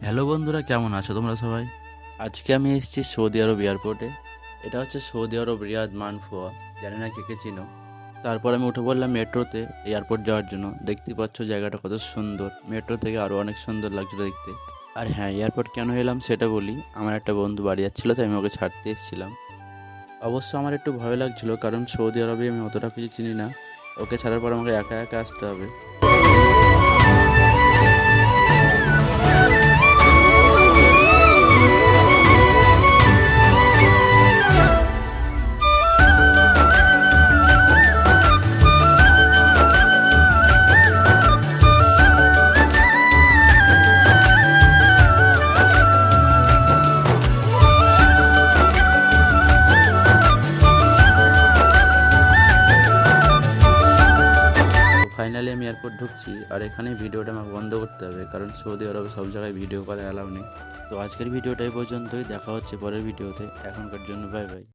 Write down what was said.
Hello বন্ধুরা, কেমন আছো তোমরা সবাই? আজকে আমি এসেছি সৌদি আরব এয়ারপোর্টে। এটা হচ্ছে সৌদি আরব রিয়াদ মানফোয়া। জানি না কে কে চিনো। তারপর আমি উঠে পড়লাম মেট্রোতে এয়ারপোর্ট যাওয়ার জন্য। দেখতে পাচ্ছ জায়গাটা কত সুন্দর, মেট্রো থেকে আরও অনেক সুন্দর লাগছিল দেখতে। আর হ্যাঁ, এয়ারপোর্ট কেন এলাম সেটা বলি। আমার একটা বন্ধু বাড়ি যাচ্ছিলো, তাই আমি ওকে ছাড়তে এসেছিলাম। অবশ্য আমার একটু ভয় লাগছিল, কারণ সৌদি আরবে আমি অতটা কিছু চিনি না। ওকে ছাড়ার পর আমাকে একা একা আসতে হবে। ফাইনালি আমি এয়ারপোর্ট ঢুকছি, আর এখানে ভিডিওটা আমাকে বন্ধ করতে হবে, কারণ সৌদি আরবে সব জায়গায় ভিডিও করা অ্যালাউ নেই। তো আজকের ভিডিওটা এই পর্যন্তই। দেখা হচ্ছে পরের ভিডিওতে। এখনকার জন্য বাই বাই।